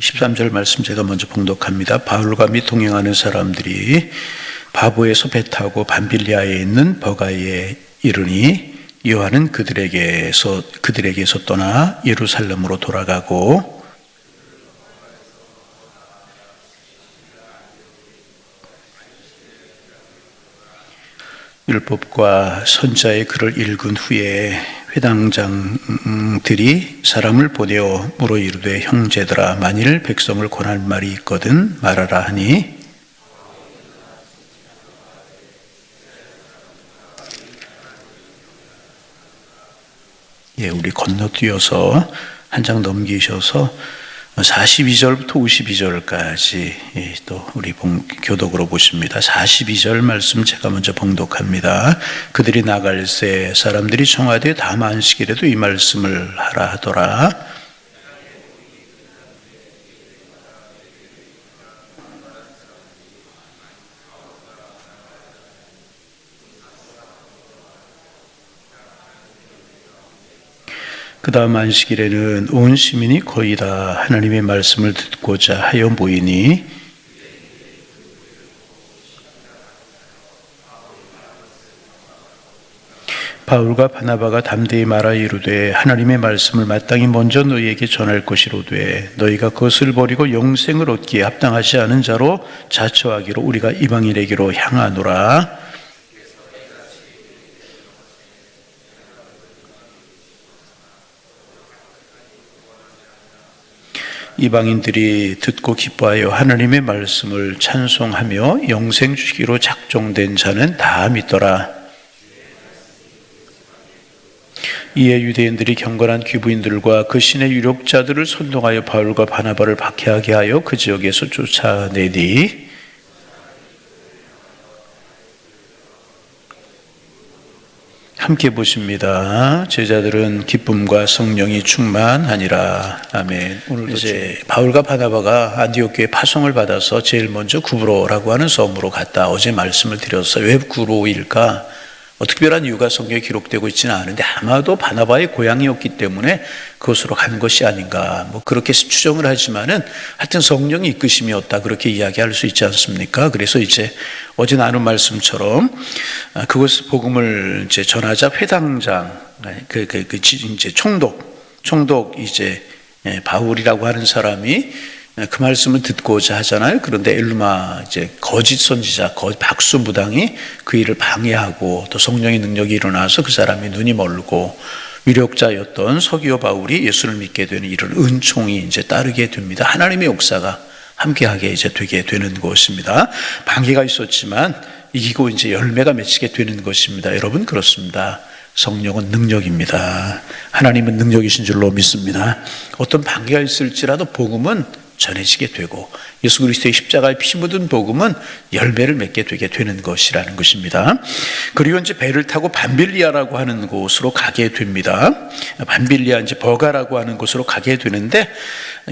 13절 말씀 제가 먼저 봉독합니다. 바울과 및 동행하는 사람들이 바보에서 배 타고 밤빌리아에 있는 버가에 이르니 요한은 그들에게서 떠나 예루살렘으로 돌아가고 율법과 선자의 글을 읽은 후에 회당장들이 사람을 보내어 물어 이르되 형제들아 만일 백성을 권할 말이 있거든 말하라 하니 우리 건너뛰어서 한 장 넘기셔서 42절부터 52절까지 또 우리 교독으로 보십니다. 42절 말씀 제가 먼저 봉독합니다. 그들이 나갈새 사람들이 청하되 다만 안식일에도 이 말씀을 하라 하더라. 그 다음 안식일에는 온 시민이 거의 다 하나님의 말씀을 듣고자 하여 모이니 바울과 바나바가 담대히 말하 이르되 하나님의 말씀을 마땅히 먼저 너희에게 전할 것이로되 너희가 그것을 버리고 영생을 얻기에 합당하지 않은 자로 자처하기로 우리가 이방인에게로 향하노라. 이방인들이 듣고 기뻐하여 하나님의 말씀을 찬송하며 영생 주기로 작정된 자는 다 믿더라. 이에 유대인들이 경건한 귀부인들과 그 신의 유력자들을 선동하여 바울과 바나바를 박해하게 하여 그 지역에서 쫓아내니 함께 보십니다. 제자들은 기쁨과 성령이 충만하니라. 아멘. 오늘도 이제 바울과 바나바가 안디옥 교회 파송을 받아서 제일 먼저 구브로라고 하는 섬으로 갔다. 어제 말씀을 드렸어요. 왜 구브로일까? 특별한 이유가 성경에 기록되고 있지는 않은데 아마도 바나바의 고향이었기 때문에 그곳으로 간 것이 아닌가. 그렇게 추정을 하지만은 하여튼 성령이 이끄심이었다. 그렇게 이야기할 수 있지 않습니까? 그래서 이제 어제 나눈 말씀처럼 그곳 복음을 이제 전하자 회당장, 이제 총독 이제 바울이라고 하는 사람이 그 말씀을 듣고자 하잖아요. 그런데 엘루마 이제 거짓 선지자, 박수무당이 그 일을 방해하고 또 성령의 능력이 일어나서 그 사람이 눈이 멀고 위력자였던 서기오 바울이 예수를 믿게 되는 이런 은총이 이제 따르게 됩니다. 하나님의 역사가 함께하게 이제 되게 되는 것입니다. 방해가 있었지만 이기고 이제 열매가 맺히게 되는 것입니다. 여러분 그렇습니다. 성령은 능력입니다. 하나님은 능력이신 줄로 믿습니다. 어떤 방해가 있을지라도 복음은 전해지게 되고 예수 그리스도의 십자가에 피 묻은 복음은 열매를 맺게 되게 되는 것이라는 것입니다. 그리고 이제 배를 타고 밤빌리아라고 하는 곳으로 가게 됩니다. 밤빌리아 이제 버가라고 하는 곳으로 가게 되는데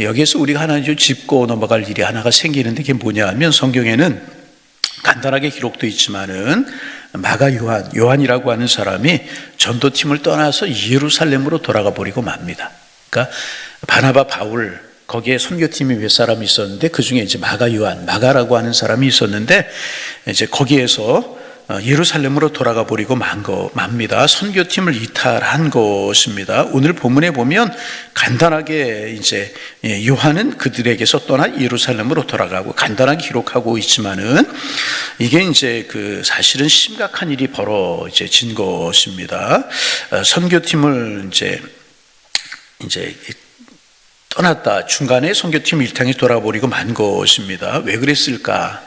여기에서 우리가 하나 짚고 넘어갈 일이 하나가 생기는데 그게 뭐냐 하면 성경에는 간단하게 기록되어 있지만은 마가 요한이라고 하는 사람이 전도팀을 떠나서 예루살렘으로 돌아가 버리고 맙니다. 그러니까 바나바 바울 거기에 선교팀이 몇 사람이 있었는데 그 중에 이제 마가라고 하는 사람이 있었는데 이제 거기에서 예루살렘으로 돌아가 버리고 맙니다. 선교팀을 이탈한 것입니다. 오늘 본문에 보면 간단하게 이제 요한은 그들에게서 떠나 예루살렘으로 돌아가고 간단하게 기록하고 있지만은 이게 이제 사실은 심각한 일이 벌어진 것입니다. 선교팀을 이제 떠났다. 중간에 선교팀 일당이 돌아버리고 만 것입니다. 왜 그랬을까?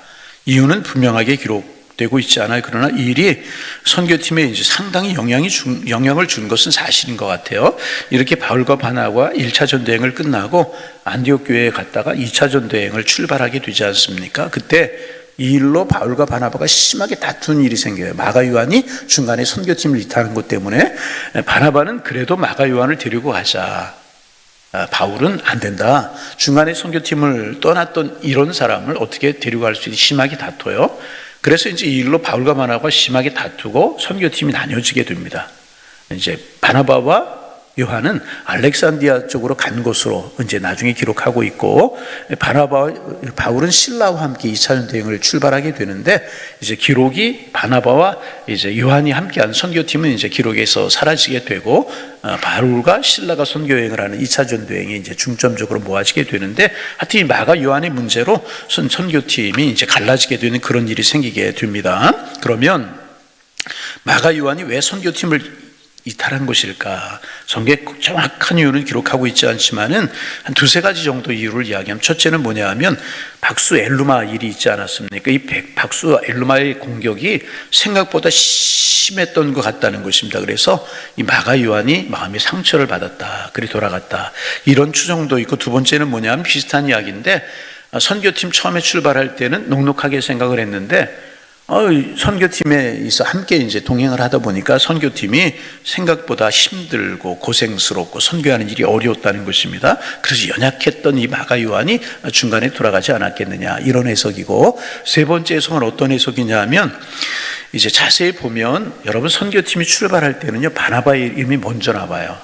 이유는 분명하게 기록되고 있지 않아요. 그러나 이 일이 선교팀에 이제 상당히 영향을 준 것은 사실인 것 같아요. 이렇게 바울과 바나바가 1차 전도여행을 끝나고 안디옥 교회에 갔다가 2차 전도여행을 출발하게 되지 않습니까? 그때 이 일로 바울과 바나바가 심하게 다툰 일이 생겨요. 마가 요한이 중간에 선교팀을 이탈한 것 때문에 바나바는 그래도 마가 요한을 데리고 가자. 바울은 안 된다. 중간에 선교팀을 떠났던 이런 사람을 어떻게 데려갈 수 있는지 심하게 다퉈요. 그래서 이제 이 일로 바울과 바나바가 심하게 다투고 선교팀이 나뉘어지게 됩니다. 이제 바나바와 요한은 알렉산드리아 쪽으로 간 곳으로 이제 나중에 기록하고 있고, 바울은 실라와 함께 2차전 여행을 출발하게 되는데, 이제 기록이 바나바와 이제 요한이 함께한 선교팀은 이제 기록에서 사라지게 되고, 바울과 실라가 선교 여행을 하는 2차 전도여행이 이제 중점적으로 모아지게 되는데, 하여튼 이 마가 요한의 문제로 선교팀이 이제 갈라지게 되는 그런 일이 생기게 됩니다. 그러면 마가 요한이 왜 선교팀을 이탈한 것일까? 성경에 정확한 이유는 기록하고 있지 않지만은 한 두세 가지 정도 이유를 이야기하면, 첫째는 뭐냐 하면 박수 엘루마 일이 있지 않았습니까? 이 박수 엘루마의 공격이 생각보다 심했던 것 같다는 것입니다. 그래서 이 마가 요한이 마음의 상처를 받았다, 그리 돌아갔다, 이런 추정도 있고, 두 번째는 뭐냐 하면 비슷한 이야기인데, 선교팀 처음에 출발할 때는 넉넉하게 생각을 했는데 선교팀에 있어 함께 이제 동행을 하다 보니까 선교팀이 생각보다 힘들고 고생스럽고 선교하는 일이 어려웠다는 것입니다. 그래서 연약했던 이 마가 요한이 중간에 돌아가지 않았겠느냐, 이런 해석이고, 세 번째 해석은 어떤 해석이냐 하면, 이제 자세히 보면 여러분 선교팀이 출발할 때는요 바나바의 이름이 먼저 나와요.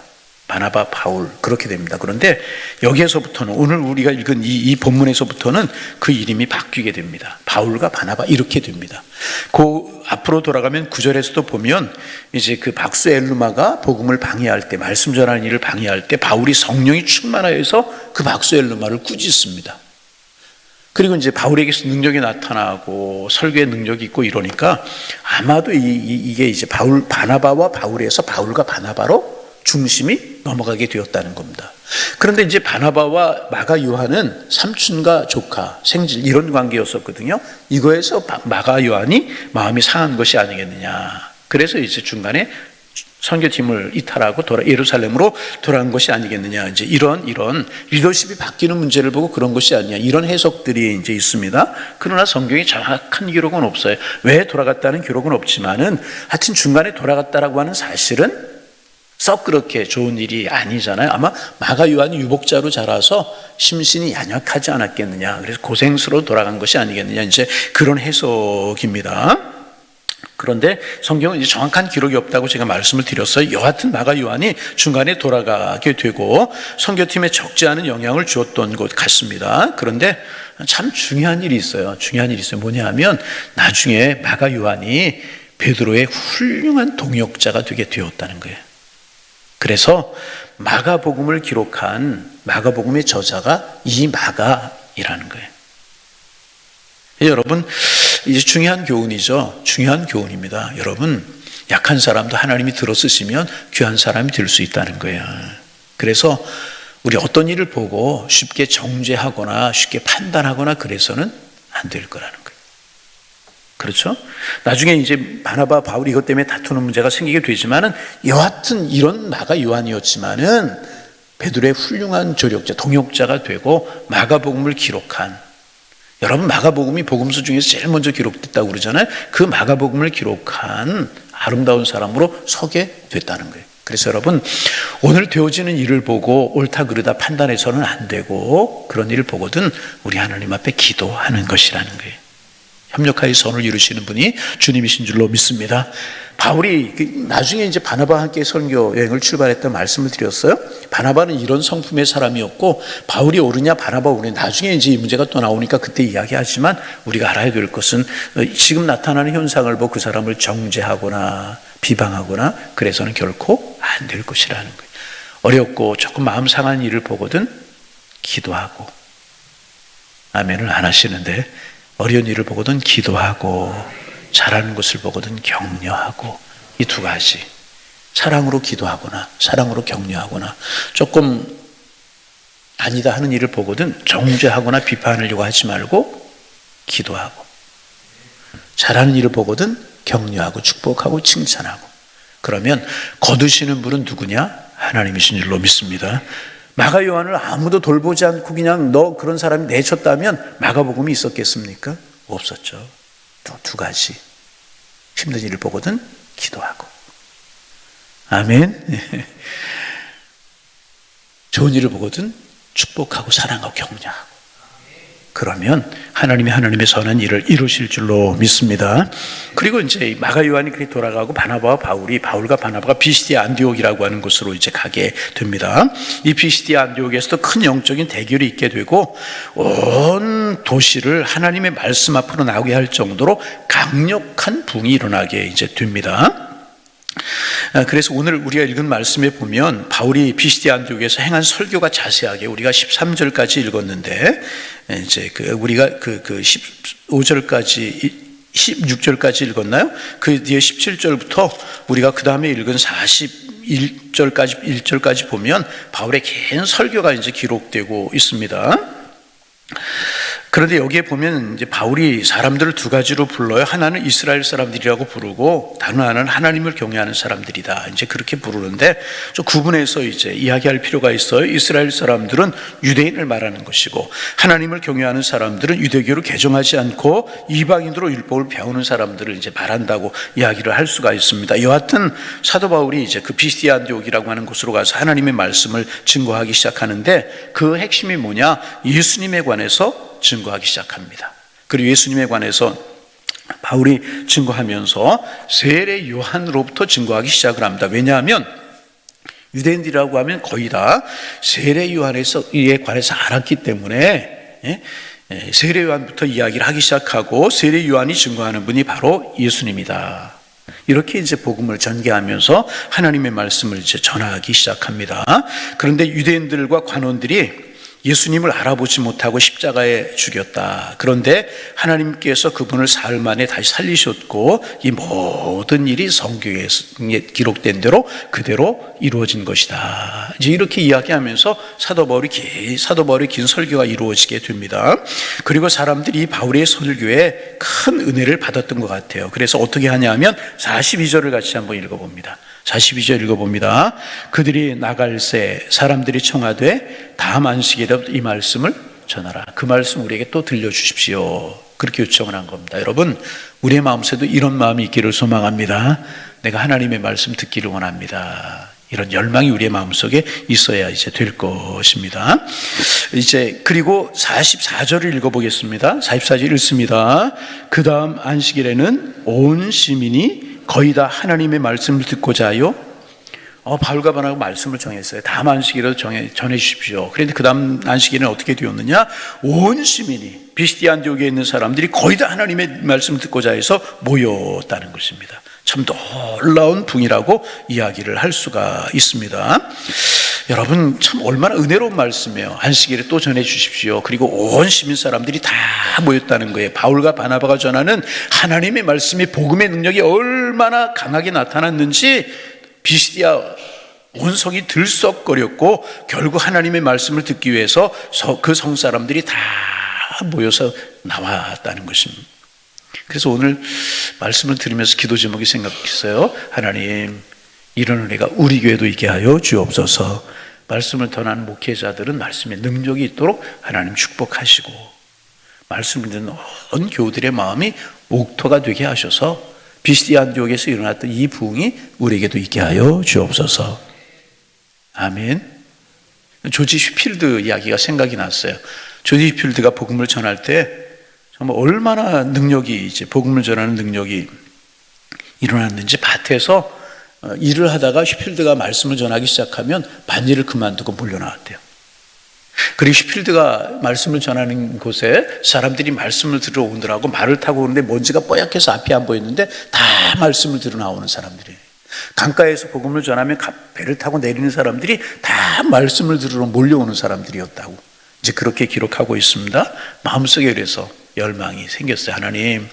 바나바, 바울, 그렇게 됩니다. 그런데 여기에서부터는, 오늘 우리가 읽은 이 본문에서부터는 그 이름이 바뀌게 됩니다. 바울과 바나바 이렇게 됩니다. 그 앞으로 돌아가면 9절에서도 보면 이제 그 박수 엘루마가 복음을 방해할 때, 말씀 전하는 일을 방해할 때 바울이 성령이 충만하여서 그 박수 엘루마를 꾸짖습니다. 그리고 이제 바울에게서 능력이 나타나고 설교의 능력이 있고 이러니까 아마도 이게 이제 바나바와 바울에서 바울과 바나바로 중심이 넘어가게 되었다는 겁니다. 그런데 이제 바나바와 마가 요한은 삼촌과 조카, 생질, 이런 관계였었거든요. 이거에서 마가 요한이 마음이 상한 것이 아니겠느냐. 그래서 이제 중간에 선교팀을 이탈하고 예루살렘으로 돌아간 것이 아니겠느냐. 이제 이런 리더십이 바뀌는 문제를 보고 그런 것이 아니냐, 이런 해석들이 이제 있습니다. 그러나 성경에 정확한 기록은 없어요. 왜 돌아갔다는 기록은 없지만은 하여튼 중간에 돌아갔다라고 하는 사실은 썩 그렇게 좋은 일이 아니잖아요. 아마 마가 요한이 유복자로 자라서 심신이 연약하지 않았겠느냐, 그래서 고생스러워 돌아간 것이 아니겠느냐, 이제 그런 해석입니다. 그런데 성경은 이제 정확한 기록이 없다고 제가 말씀을 드렸어요. 여하튼 마가 요한이 중간에 돌아가게 되고 선교팀에 적지 않은 영향을 주었던 것 같습니다. 그런데 참 중요한 일이 있어요. 뭐냐 하면 나중에 마가 요한이 베드로의 훌륭한 동역자가 되게 되었다는 거예요. 그래서 마가복음을 기록한 마가복음의 저자가 이 마가이라는 거예요. 여러분, 이제 중요한 교훈이죠. 중요한 교훈입니다. 여러분, 약한 사람도 하나님이 들어 쓰시면 귀한 사람이 될 수 있다는 거예요. 그래서 우리 어떤 일을 보고 쉽게 정죄하거나 쉽게 판단하거나 그래서는 안 될 거라는 거예요. 그렇죠? 나중에 이제 바나바, 바울 이것 때문에 다투는 문제가 생기게 되지만은 여하튼 이런 마가 요한이었지만은 베드로의 훌륭한 조력자, 동역자가 되고 마가복음을 기록한, 여러분 마가복음이 복음서 중에서 제일 먼저 기록됐다고 그러잖아요. 그 마가복음을 기록한 아름다운 사람으로 서게 됐다는 거예요. 그래서 여러분, 오늘 되어지는 일을 보고 옳다 그르다 판단해서는 안 되고, 그런 일을 보거든 우리 하나님 앞에 기도하는 것이라는 거예요. 협력하여 선을 이루시는 분이 주님이신 줄로 믿습니다. 바울이 나중에 이제 바나바와 함께 선교 여행을 출발했던 말씀을 드렸어요. 바나바는 이런 성품의 사람이었고 바울이 옳으냐 바나바 옳으냐, 나중에 이제 이 문제가 또 나오니까 그때 이야기하지만 우리가 알아야 될 것은 지금 나타나는 현상을 보고 그 사람을 정죄하거나 비방하거나 그래서는 결코 안 될 것이라는 거예요. 어렵고 조금 마음 상한 일을 보거든 기도하고, 아멘을 안 하시는데, 어려운 일을 보거든 기도하고, 잘하는 것을 보거든 격려하고, 이 두 가지, 사랑으로 기도하거나 사랑으로 격려하거나, 조금 아니다 하는 일을 보거든 정죄하거나 비판하려고 하지 말고 기도하고, 잘하는 일을 보거든 격려하고 축복하고 칭찬하고, 그러면 거두시는 분은 누구냐? 하나님이신 줄로 믿습니다. 마가 요한을 아무도 돌보지 않고 그냥 너 그런 사람이 내쳤다면 마가복음이 있었겠습니까? 없었죠. 두 가지, 힘든 일을 보거든 기도하고, 아멘. 좋은 일을 보거든 축복하고 사랑하고 격려하고, 그러면 하나님이 하나님의 선한 일을 이루실 줄로 믿습니다. 그리고 이제 마가 요한이 그렇게 돌아가고 바울과 바나바가 비시디아 안디옥이라고 하는 곳으로 이제 가게 됩니다. 이 비시디아 안디옥에서도 큰 영적인 대결이 있게 되고 온 도시를 하나님의 말씀 앞으로 나오게 할 정도로 강력한 붕이 일어나게 이제 됩니다. 그래서 오늘 우리가 읽은 말씀에 보면 바울이 비시디아 안디옥에서 행한 설교가 자세하게 우리가 13절까지 읽었는데 이제 우리가 15절까지 16절까지 읽었나요? 그 뒤에 17절부터 우리가 그 다음에 읽은 41절까지 보면 바울의 긴 설교가 이제 기록되고 있습니다. 그런데 여기에 보면 이제 바울이 사람들을 두 가지로 불러요. 하나는 이스라엘 사람들이라고 부르고 다른 하나는 하나님을 경외하는 사람들이다. 이제 그렇게 부르는데 좀 구분해서 이제 이야기할 필요가 있어요. 이스라엘 사람들은 유대인을 말하는 것이고 하나님을 경외하는 사람들은 유대교를 개종하지 않고 이방인으로 율법을 배우는 사람들을 이제 말한다고 이야기를 할 수가 있습니다. 여하튼 사도 바울이 이제 그 비시디아 안디옥이라고 하는 곳으로 가서 하나님의 말씀을 증거하기 시작하는데 그 핵심이 뭐냐? 예수님에 관해서 증거하기 시작합니다. 그리고 예수님에 관해서 바울이 증거하면서 세례 요한으로부터 증거하기 시작을 합니다. 왜냐하면 유대인들이라고 하면 거의 다 세례 요한에 관해서 알았기 때문에 세례 요한부터 이야기를 하기 시작하고 세례 요한이 증거하는 분이 바로 예수님이다. 이렇게 이제 복음을 전개하면서 하나님의 말씀을 이제 전하기 시작합니다. 그런데 유대인들과 관원들이 예수님을 알아보지 못하고 십자가에 죽였다. 그런데 하나님께서 그분을 사흘 만에 다시 살리셨고 이 모든 일이 성경에 기록된 대로 그대로 이루어진 것이다. 이제 이렇게 이야기하면서 사도 바울의 긴 설교가 이루어지게 됩니다. 그리고 사람들이 바울의 설교에 큰 은혜를 받았던 것 같아요. 그래서 어떻게 하냐면 42절을 같이 한번 읽어봅니다. 42절 읽어봅니다. 그들이 나갈새 사람들이 청하되 다음 안식일에 이 말씀을 전하라. 그 말씀 우리에게 또 들려주십시오. 그렇게 요청을 한 겁니다. 여러분, 우리의 마음속에도 이런 마음이 있기를 소망합니다. 내가 하나님의 말씀 듣기를 원합니다. 이런 열망이 우리의 마음속에 있어야 이제 될 것입니다. 이제 그리고 44절을 읽어보겠습니다. 44절 읽습니다. 그 다음 안식일에는 온 시민이 거의 다 하나님의 말씀을 듣고자 하여 바울과 바나바가 말씀을 정했어요. 다음 안식일에도 전해 주십시오. 그런데 그 다음 안식일은 어떻게 되었느냐? 온 시민이 비시디아 안디옥에 있는 사람들이 거의 다 하나님의 말씀을 듣고자 해서 모였다는 것입니다. 참 놀라운 붕이라고 이야기를 할 수가 있습니다. 여러분, 참 얼마나 은혜로운 말씀이에요. 안식일에 또 전해 주십시오. 그리고 온 시민 사람들이 다 모였다는 거예요. 바울과 바나바가 전하는 하나님의 말씀이 복음의 능력이 얼마나 강하게 나타났는지 비시디아 온 성이 들썩거렸고 결국 하나님의 말씀을 듣기 위해서 그 성 사람들이 다 모여서 나왔다는 것입니다. 그래서 오늘 말씀을 들으면서 기도 제목이 생각했어요. 하나님, 이런 은혜가 우리 교회도 있게 하여 주옵소서. 말씀을 전하는 목회자들은 말씀의 능력이 있도록 하나님 축복하시고 말씀을 듣는 온 교우들의 마음이 옥토가 되게 하셔서 비시디아 안디옥에서 일어났던 이 부흥이 우리에게도 있게 하여 주옵소서. 아멘. 조지 휘필드 이야기가 생각이 났어요. 조지 휘필드가 복음을 전할 때 정말 얼마나 복음을 전하는 능력이 일어났는지 밭에서 일을 하다가 휘필드가 말씀을 전하기 시작하면 반일을 그만두고 몰려나왔대요. 그리고 휘필드가 말씀을 전하는 곳에 사람들이 말씀을 들으러 오느라고 말을 타고 오는데 먼지가 뽀얗게서 앞이 안 보였는데 다 말씀을 들으러 나오는 사람들이에요. 강가에서 복음을 전하면 배를 타고 내리는 사람들이 다 말씀을 들으러 몰려오는 사람들이었다고 이제 그렇게 기록하고 있습니다. 마음속에 그래서 열망이 생겼어요. 하나님,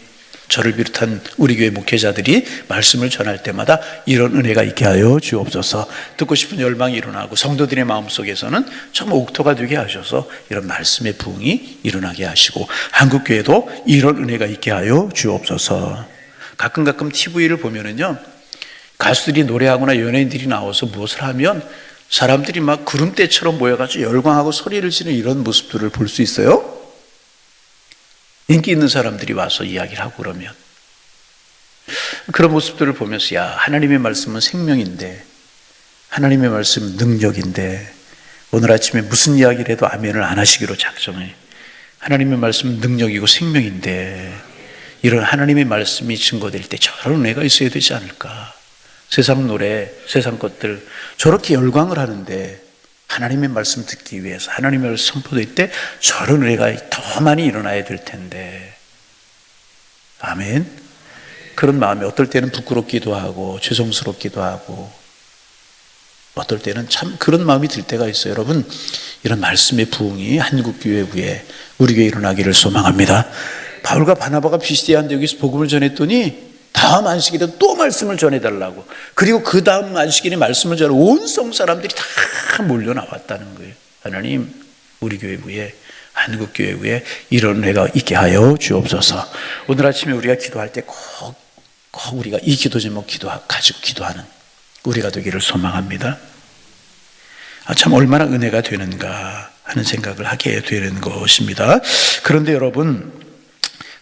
저를 비롯한 우리 교회 목회자들이 말씀을 전할 때마다 이런 은혜가 있게 하여 주옵소서. 듣고 싶은 열망이 일어나고 성도들의 마음속에서는 정말 옥토가 되게 하셔서 이런 말씀의 부흥이 일어나게 하시고 한국교회도 이런 은혜가 있게 하여 주옵소서. 가끔 TV를 보면은요, 가수들이 노래하거나 연예인들이 나와서 무엇을 하면 사람들이 막 구름대처럼 모여가지고 열광하고 소리를 지르는 이런 모습들을 볼 수 있어요. 인기 있는 사람들이 와서 이야기를 하고 그러면 그런 모습들을 보면서 하나님의 말씀은 생명인데 하나님의 말씀은 능력인데 오늘 아침에 무슨 이야기를 해도 아멘을 안 하시기로 작정해. 하나님의 말씀은 능력이고 생명인데 이런 하나님의 말씀이 증거될 때 저런 은혜가 있어야 되지 않을까. 세상 노래, 세상 것들 저렇게 열광을 하는데 하나님의 말씀 듣기 위해서 하나님의 말씀 선포될 때 저런 은혜가 더 많이 일어나야 될 텐데. 아멘. 그런 마음이 어떨 때는 부끄럽기도 하고 죄송스럽기도 하고 어떨 때는 참 그런 마음이 들 때가 있어요. 여러분, 이런 말씀의 부흥이 한국교회 위에 우리 교회에 일어나기를 소망합니다. 바울과 바나바가 비시디아 안디옥에서 복음을 전했더니 다음 안식일에 또 말씀을 전해달라고, 그리고 그 다음 안식일에 말씀을 전해 온 성 사람들이 다 몰려 나왔다는 거예요. 하나님, 우리 교회 위에, 한국교회 위에 이런 은혜가 있게 하여 주옵소서. 오늘 아침에 우리가 기도할 때 꼭 우리가 이 기도 제목 가지고 기도하는 우리가 되기를 소망합니다. 참 얼마나 은혜가 되는가 하는 생각을 하게 되는 것입니다. 그런데 여러분,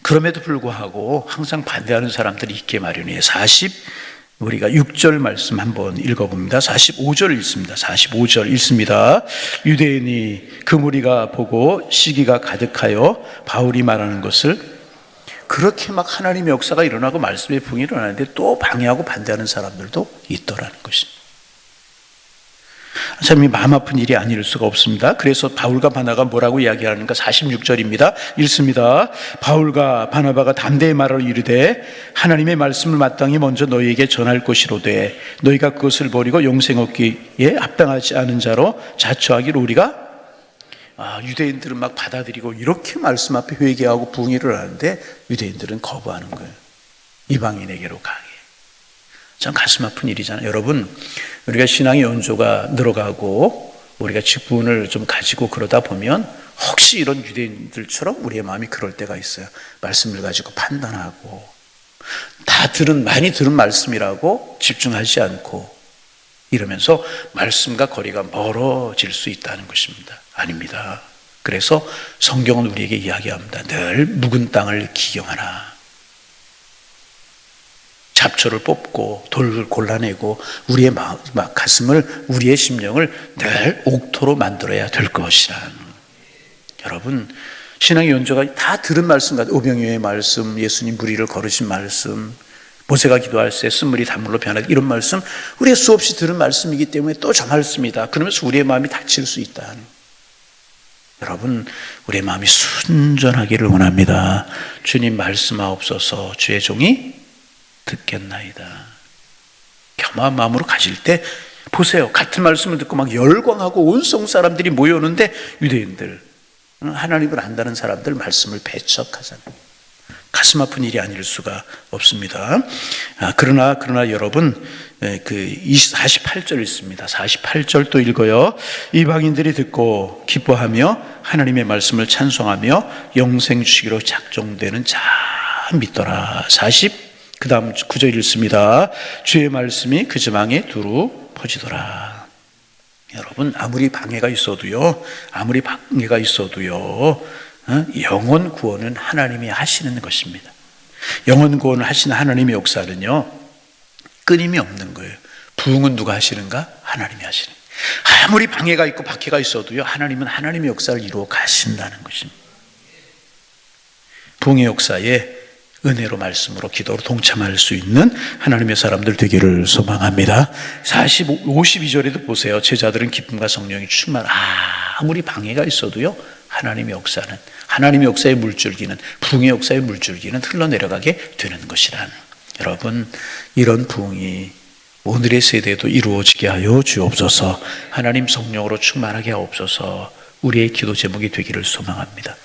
그럼에도 불구하고 항상 반대하는 사람들이 있게 마련이에요. 우리가 6절 말씀 한번 읽어봅니다. 45절 읽습니다. 45절 읽습니다. 유대인이 그 무리가 보고 시기가 가득하여 바울이 말하는 것을, 그렇게 막 하나님의 역사가 일어나고 말씀의 부흥이 일어나는데 또 방해하고 반대하는 사람들도 있더라는 것입니다. 참 이 마음 아픈 일이 아닐 수가 없습니다. 그래서 바울과 바나가 뭐라고 이야기하는가? 46절입니다. 읽습니다. 바울과 바나바가 담대히 말하러 이르되 하나님의 말씀을 마땅히 먼저 너희에게 전할 것이로되 너희가 그것을 버리고 영생 얻기에 합당하지 않은 자로 자처하기를 우리가. 유대인들은 막 받아들이고 이렇게 말씀 앞에 회개하고 부흥을 하는데 유대인들은 거부하는 거예요. 이방인에게로 가게. 참 가슴 아픈 일이잖아요. 여러분, 우리가 신앙의 연조가 늘어가고 우리가 직분을 좀 가지고 그러다 보면 혹시 이런 유대인들처럼 우리의 마음이 그럴 때가 있어요. 말씀을 가지고 판단하고 많이 들은 말씀이라고 집중하지 않고 이러면서 말씀과 거리가 멀어질 수 있다는 것입니다. 아닙니다. 그래서 성경은 우리에게 이야기합니다. 늘 묵은 땅을 기경하나. 잡초를 뽑고 돌을 골라내고 우리의 가슴을, 우리의 심령을 늘 옥토로 만들어야 될 것이란. 여러분, 신앙의 연조가 다 들은 말씀 같아요. 오병이어의 말씀, 예수님 무리를 걸으신 말씀, 모세가 기도할 때 쓴물이 단물로 변하다, 이런 말씀 우리가 수없이 들은 말씀이기 때문에 또 저 말씀이다 그러면서 우리의 마음이 다칠 수 있다. 여러분, 우리의 마음이 순전하기를 원합니다. 주님 말씀하옵소서. 주의 종이 듣겠나이다. 겸허한 마음으로 가실 때 보세요. 같은 말씀을 듣고 막 열광하고 온 성 사람들이 모여오는데 유대인들, 하나님을 안다는 사람들 말씀을 배척하잖아요. 가슴 아픈 일이 아닐 수가 없습니다. 그러나 여러분, 48절 있습니다. 48절 또 읽어요. 이방인들이 듣고 기뻐하며 하나님의 말씀을 찬송하며 영생 주시기로 작정되는 자 믿더라. 그 다음 9절 읽습니다. 주의 말씀이 그 지방에 두루 퍼지더라. 여러분, 아무리 방해가 있어도요, 영혼 구원은 하나님이 하시는 것입니다. 영혼 구원을 하시는 하나님의 역사는요, 끊임이 없는 거예요. 부흥은 누가 하시는가? 하나님이 하시는 거예요. 아무리 방해가 있고 박해가 있어도요, 하나님은 하나님의 역사를 이루어 가신다는 것입니다. 부흥의 역사에 은혜로 말씀으로 기도로 동참할 수 있는 하나님의 사람들 되기를 소망합니다. 52절에도 보세요. 제자들은 기쁨과 성령이 아무리 방해가 있어도요, 하나님의 역사는, 하나님의 역사의 물줄기는, 부흥의 역사의 물줄기는 흘러내려가게 되는 것이란. 여러분, 이런 부흥이 오늘의 세대에도 이루어지게 하여 주옵소서. 하나님 성령으로 충만하게 하옵소서. 우리의 기도 제목이 되기를 소망합니다.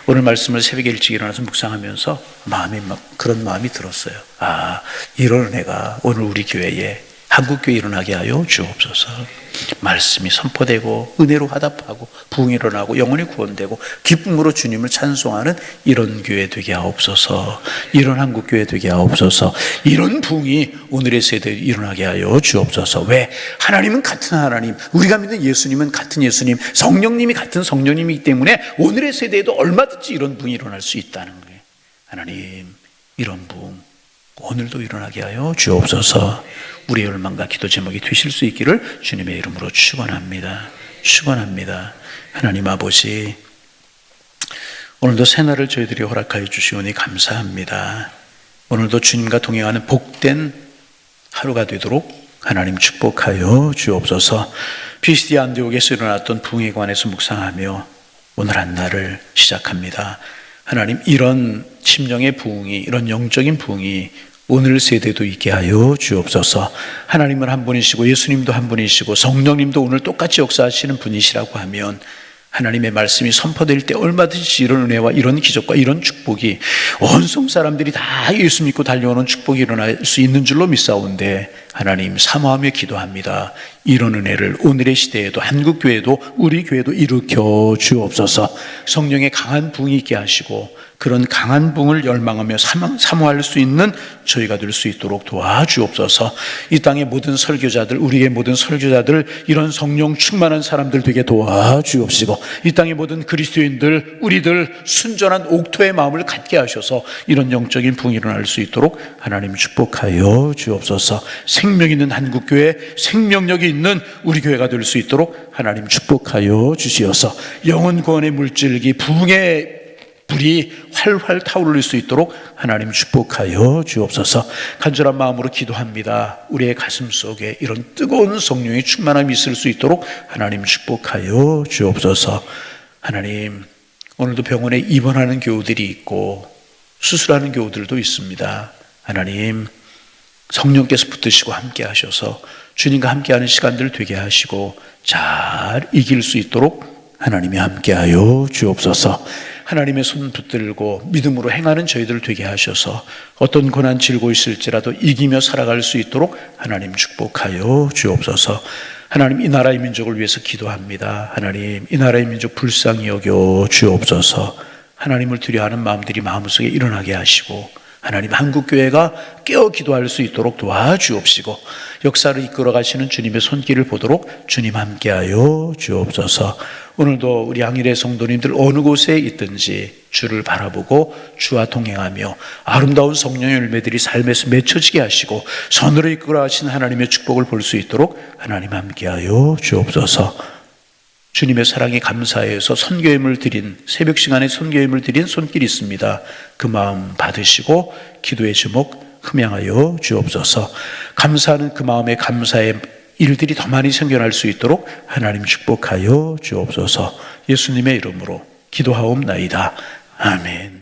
오늘 말씀을 새벽에 일찍 일어나서 묵상하면서 그런 마음이 들었어요. 이런 은혜가 오늘 우리 교회에, 한국교회에 일어나게 하여 주옵소서. 말씀이 선포되고 은혜로 화답하고 부흥이 일어나고 영혼이 구원되고 기쁨으로 주님을 찬송하는 이런 교회 되게 하옵소서. 이런 한국교회 되게 하옵소서. 이런 부흥이 오늘의 세대에 일어나게 하여 주옵소서. 왜? 하나님은 같은 하나님, 우리가 믿는 예수님은 같은 예수님, 성령님이 같은 성령님이기 때문에 오늘의 세대에도 얼마든지 이런 부흥이 일어날 수 있다는 거예요. 하나님, 이런 부흥 오늘도 일어나게 하여 주옵소서. 우리의 열망과 기도 제목이 되실 수 있기를 주님의 이름으로 축원합니다. 하나님 아버지, 오늘도 새날을 저희들이 허락하여 주시오니 감사합니다. 오늘도 주님과 동행하는 복된 하루가 되도록 하나님 축복하여 주옵소서. 피시디아 안디옥에서 일어났던 부흥에 관해서 묵상하며 오늘 한 날을 시작합니다. 하나님, 이런 심령의 부흥이, 이런 영적인 부흥이 오늘 세대도 있게 하여 주옵소서. 하나님은 한 분이시고 예수님도 한 분이시고 성령님도 오늘 똑같이 역사하시는 분이시라고 하면 하나님의 말씀이 선포될 때 얼마든지 이런 은혜와 이런 기적과 이런 축복이 온 성 사람들이 다 예수 믿고 달려오는 축복이 일어날 수 있는 줄로 믿사온데, 하나님 사모하며 기도합니다. 이런 은혜를 오늘의 시대에도, 한국교회도, 우리 교회도 일으켜 주옵소서. 성령의 강한 부흥이 있게 하시고 그런 강한 부흥을 열망하며 사모할 수 있는 저희가 될 수 있도록 도와주옵소서. 이 땅의 모든 설교자들, 우리의 모든 설교자들, 이런 성령 충만한 사람들 되게 도와주옵시고, 이 땅의 모든 그리스도인들, 우리들 순전한 옥토의 마음을 갖게 하셔서 이런 영적인 부흥이 일어날 수 있도록 하나님 축복하여 주옵소서. 생명 있는 한국교회, 생명력이 있는 우리 교회가 될 수 있도록 하나님 축복하여 주시어서 영혼 구원의 물질기, 부흥의 불이 활활 타오를 수 있도록 하나님 축복하여 주옵소서. 간절한 마음으로 기도합니다. 우리의 가슴 속에 이런 뜨거운 성령의 충만함이 있을 수 있도록 하나님 축복하여 주옵소서. 하나님, 오늘도 병원에 입원하는 교우들이 있고 수술하는 교우들도 있습니다. 하나님, 성령께서 붙드시고 함께 하셔서 주님과 함께하는 시간들 되게 하시고 잘 이길 수 있도록 하나님이 함께하여 주옵소서. 하나님의 손 붙들고 믿음으로 행하는 저희들 되게 하셔서 어떤 고난 치르고 있을지라도 이기며 살아갈 수 있도록 하나님 축복하여 주옵소서. 하나님, 이 나라의 민족을 위해서 기도합니다. 하나님, 이 나라의 민족 불쌍히 여겨 주옵소서. 하나님을 두려워하는 마음들이 마음속에 일어나게 하시고 하나님, 한국교회가 깨어 기도할 수 있도록 도와주옵시고 역사를 이끌어 가시는 주님의 손길을 보도록 주님 함께하여 주옵소서. 오늘도 우리 항일의 성도님들 어느 곳에 있든지 주를 바라보고 주와 동행하며 아름다운 성령의 열매들이 삶에서 맺혀지게 하시고 선으로 이끌어 가신 하나님의 축복을 볼 수 있도록 하나님 함께하여 주옵소서. 주님의 사랑에 감사해서 선교임을 드린, 새벽 시간에 선교임을 드린 손길이 있습니다. 그 마음 받으시고 기도의 제목 흠양하여 주옵소서. 감사하는 그 마음에 감사의 일들이 더 많이 생겨날 수 있도록 하나님 축복하여 주옵소서. 예수님의 이름으로 기도하옵나이다. 아멘.